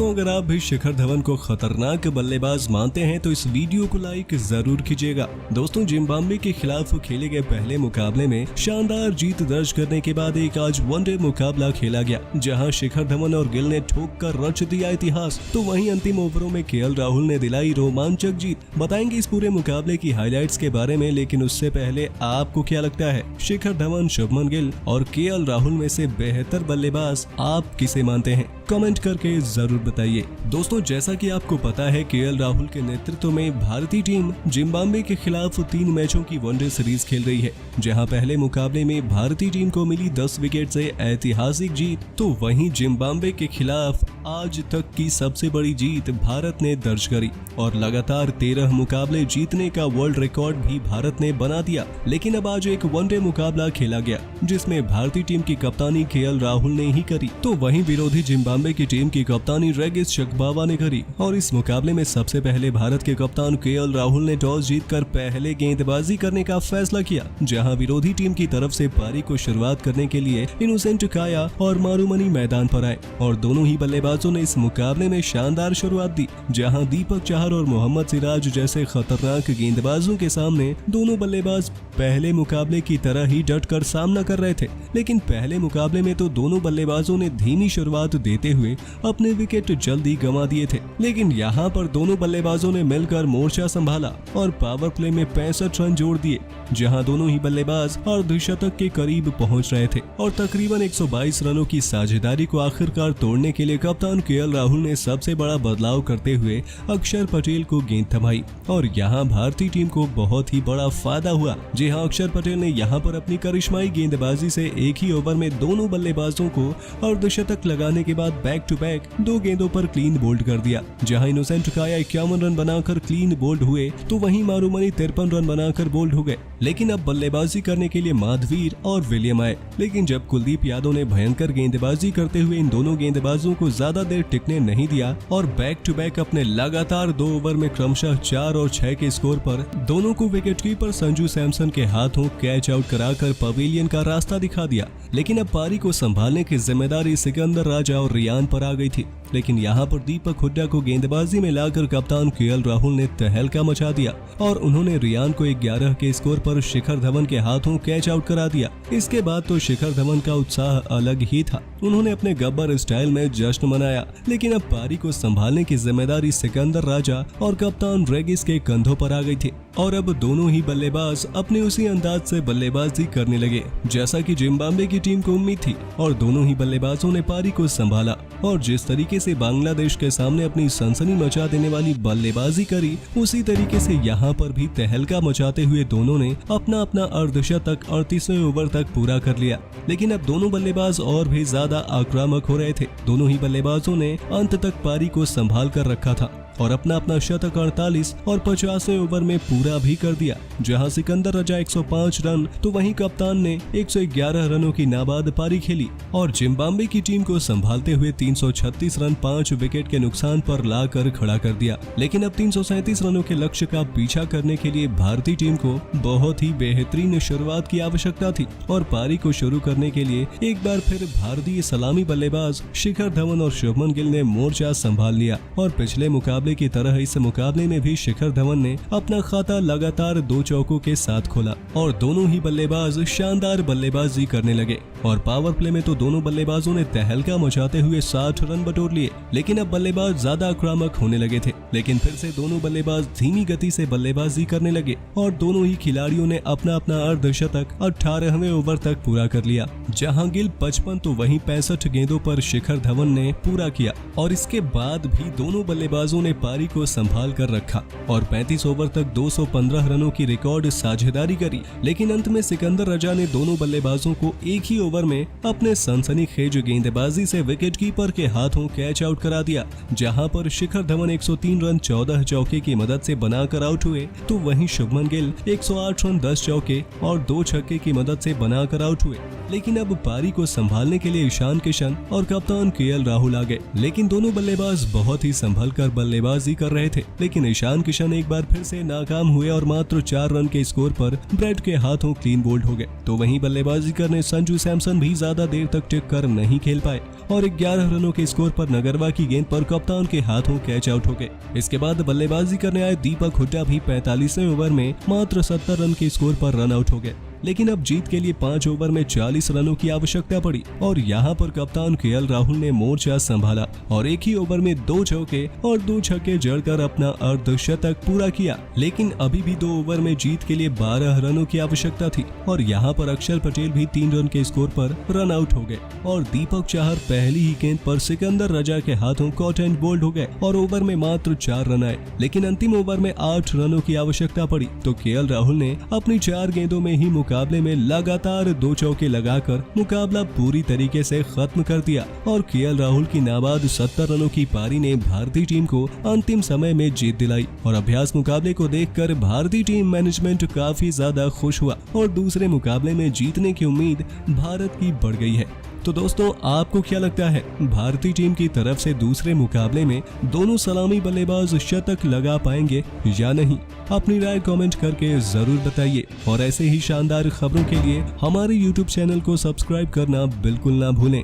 दोस्तों, अगर आप भी शिखर धवन को खतरनाक बल्लेबाज मानते हैं तो इस वीडियो को लाइक जरूर कीजिएगा। दोस्तों, जिम्बाब्वे के खिलाफ खेले गए पहले मुकाबले में शानदार जीत दर्ज करने के बाद एक आज वनडे मुकाबला खेला गया, जहां शिखर धवन और गिल ने ठोक कर रच दिया इतिहास। तो वहीं अंतिम ओवरों में केएल राहुल ने दिलाई रोमांचक जीत। बताएंगे इस पूरे मुकाबले की हाईलाइट्स के बारे में, लेकिन उससे पहले आपको क्या लगता है, शिखर धवन, शुभमन गिल और केएल राहुल में से बेहतर बल्लेबाज आप किसे मानते हैं? कमेंट करके जरूर बताइए। दोस्तों, जैसा कि आपको पता है, केएल राहुल के नेतृत्व में भारतीय टीम जिम्बाब्वे के खिलाफ 3 मैचों की वनडे सीरीज खेल रही है, जहां पहले मुकाबले में भारतीय टीम को मिली 10 विकेट से ऐतिहासिक जीत, तो वहीं जिम्बाब्वे के खिलाफ आज तक की सबसे बड़ी जीत भारत ने दर्ज करी और लगातार 13 मुकाबले जीतने का वर्ल्ड रिकॉर्ड भी भारत ने बना दिया। लेकिन अब आज एक वनडे मुकाबला खेला गया जिसमें भारतीय टीम की कप्तानी केएल राहुल ने ही करी, तो वहीं विरोधी जिम्बाब्वे की टीम की कप्तानी रेगिस शक्बावा ने करी। और इस मुकाबले में सबसे पहले भारत के कप्तान केएल राहुल ने टॉस जीतकर पहले गेंदबाजी करने का फैसला किया, जहां विरोधी टीम की तरफ से पारी को शुरुआत करने के लिए इनोसेंट काया और मारूमनी मैदान पर आए और दोनों ही बल्लेबाजों ने इस मुकाबले में शानदार शुरुआत दी, जहां दीपक चाहर और मोहम्मद सिराज जैसे खतरनाक गेंदबाजों के सामने दोनों बल्लेबाज पहले मुकाबले की तरह ही डट कर सामना कर रहे थे। लेकिन पहले मुकाबले में तो दोनों बल्लेबाजों ने धीमी शुरुआत देते हुए अपने विकेट जल्दी गंवा दिए थे, लेकिन यहाँ पर दोनों बल्लेबाजों ने मिलकर मोर्चा संभाला और पावर प्ले में 65 रन जोड़ दिए, जहां दोनों ही बल्लेबाज अर्धशतक के करीब पहुंच रहे थे और तकरीबन 122 रनों की साझेदारी को आखिरकार तोड़ने के लिए कप्तान केएल राहुल ने सबसे बड़ा बदलाव करते हुए अक्षर पटेल को गेंद थमाई और यहां भारतीय टीम को बहुत ही बड़ा फायदा हुआ। जी हां, अक्षर पटेल ने यहां पर अपनी करिश्माई गेंदबाजी से एक ही ओवर में दोनों बल्लेबाजों को अर्धशतक लगाने के बाद बैक टू बैक 2 गेंदों पर क्लीन बोल्ड कर दिया। जहां इनोसेंट काया 51 रन बनाकर क्लीन बोल्ड हुए, तो वहीं मारूमनी 53 रन बनाकर बोल्ड हो गए। लेकिन अब बल्लेबाजी करने के लिए माधवीर और विलियम आए, लेकिन जब कुलदीप यादव ने भयंकर गेंदबाजी करते हुए इन दोनों गेंदबाजों को ज्यादा देर टिकने नहीं दिया और बैक टू बैक अपने लगातार 2 ओवर में क्रमशः 4 और 6 के स्कोर पर दोनों को विकेटकीपर संजू सैमसन के हाथों कैच आउट कराकर पवेलियन का रास्ता दिखा दिया। लेकिन अब पारी को संभालने की जिम्मेदारी सिकंदर राजा और रियान पर आ गई थी, लेकिन यहाँ पर दीपक हुड्डा को गेंदबाजी में लाकर कप्तान केएल राहुल ने तहलका मचा दिया और उन्होंने रियान को 11 के स्कोर पर शिखर धवन के हाथों कैच आउट करा दिया। इसके बाद तो शिखर धवन का उत्साह अलग ही था, उन्होंने अपने गब्बर स्टाइल में जश्न मनाया। लेकिन अब पारी को संभालने की जिम्मेदारी सिकंदर राजा और कप्तान रेगिस के कंधों पर आ गई थी और अब दोनों ही बल्लेबाज अपने उसी अंदाज से बल्लेबाजी करने लगे जैसा कि जिम्बाब्वे की टीम को उम्मीद थी और दोनों ही बल्लेबाजों ने पारी को संभाला और जिस तरीके से बांग्लादेश के सामने अपनी सनसनी मचा देने वाली बल्लेबाजी करी, उसी तरीके से यहाँ पर भी तहलका मचाते हुए दोनों ने अपना अपना अर्धशतक 38वें ओवर तक पूरा कर लिया। लेकिन अब दोनों बल्लेबाज और भी ज्यादा आक्रामक हो रहे थे। दोनों ही बल्लेबाजों ने अंत तक पारी को संभाल कर रखा था और अपना अपना शतक 48 और 50वें ओवर में पूरा भी कर दिया, जहां सिकंदर राजा 105 रन तो वहीं कप्तान ने 111 रनों की नाबाद पारी खेली और जिम्बाब्वे की टीम को संभालते हुए 336 रन 5 विकेट के नुकसान पर लाकर खड़ा कर दिया। लेकिन अब 337 रनों के लक्ष्य का पीछा करने के लिए भारतीय टीम को बहुत ही बेहतरीन शुरुआत की आवश्यकता थी और पारी को शुरू करने के लिए एक बार फिर भारतीय सलामी बल्लेबाज शिखर धवन और शुभमन गिल ने मोर्चा संभाल लिया और पिछले मुकाबले की तरह इस मुकाबले में भी शिखर धवन ने अपना खाता लगातार 2 चौकों के साथ खोला और दोनों ही बल्लेबाज शानदार बल्लेबाजी करने लगे और पावर प्ले में तो दोनों बल्लेबाजों ने तहलका मचाते हुए 60 रन बटोर लिए। लेकिन अब बल्लेबाज ज्यादा आक्रामक होने लगे थे, लेकिन फिर से दोनों बल्लेबाज धीमी गति से बल्लेबाजी करने लगे और दोनों ही खिलाड़ियों ने अपना अपना अर्धशतक 18वें ओवर तक पूरा कर लिया, जहां गिल 55 तो वहीं 65 गेंदों पर शिखर धवन ने पूरा किया और इसके बाद भी दोनों बल्लेबाजों ने पारी को संभाल कर रखा और 35 ओवर तक 215 रनों की रिकॉर्ड साझेदारी करी। लेकिन अंत में सिकंदर राजा ने दोनों बल्लेबाजों को एक ही ओवर में अपने सनसनीखेज गेंदबाजी से विकेटकीपर के हाथों कैच आउट करा दिया, जहां पर शिखर धवन 103 रन 14 चौके की मदद से बनाकर आउट हुए, तो वहीं शुभमन गिल 108 रन 10 चौके और 2 छक्के की मदद से बनाकर आउट हुए। लेकिन अब पारी को संभालने के लिए ईशान किशन और कप्तान केएल राहुल आ गए, लेकिन दोनों बल्लेबाज बहुत ही संभल कर बल्लेबाजी बल्लेबाजी कर रहे थे, लेकिन ईशान किशन एक बार फिर से नाकाम हुए और मात्र 4 रन के स्कोर पर ब्रेट के हाथों क्लीन बोल्ड हो गए। तो वहीं बल्लेबाजी करने संजू सैमसन भी ज्यादा देर तक टिक कर नहीं खेल पाए और 11 रनों के स्कोर पर नगरवा की गेंद पर कप्तान के हाथों कैच आउट हो गए। इसके बाद बल्लेबाजी करने आए दीपक हुड्डा भी 45वें ओवर में मात्र 70 रन के स्कोर पर रन आउट हो गए, लेकिन अब जीत के लिए 5 ओवर में 40 रनों की आवश्यकता पड़ी और यहाँ पर कप्तान केएल राहुल ने मोर्चा संभाला और एक ही ओवर में 2 चौके और 2 छक्के जड़कर अपना अर्धशतक पूरा किया। लेकिन अभी भी 2 ओवर में जीत के लिए 12 रनों की आवश्यकता थी और यहाँ पर अक्षर पटेल भी 3 रन के स्कोर पर रन आउट हो गए और दीपक चाहर पहली ही गेंद पर सिकंदर रजा के हाथों कॉट एंड बोल्ड हो गए और ओवर में मात्र 4 रन आए। लेकिन अंतिम ओवर में 8 रनों की आवश्यकता पड़ी तो केएल राहुल ने अपनी 4 गेंदों में ही मुकाबले में लगातार 2 चौके लगाकर मुकाबला पूरी तरीके से खत्म कर दिया और केएल राहुल की नाबाद 70 रनों की पारी ने भारतीय टीम को अंतिम समय में जीत दिलाई और अभ्यास मुकाबले को देखकर भारतीय टीम मैनेजमेंट काफी ज्यादा खुश हुआ और दूसरे मुकाबले में जीतने की उम्मीद भारत की बढ़ गई है। तो दोस्तों, आपको क्या लगता है, भारतीय टीम की तरफ से दूसरे मुकाबले में दोनों सलामी बल्लेबाज शतक लगा पाएंगे या नहीं? अपनी राय कमेंट करके जरूर बताइए और ऐसे ही शानदार खबरों के लिए हमारे YouTube चैनल को सब्सक्राइब करना बिल्कुल ना भूलें।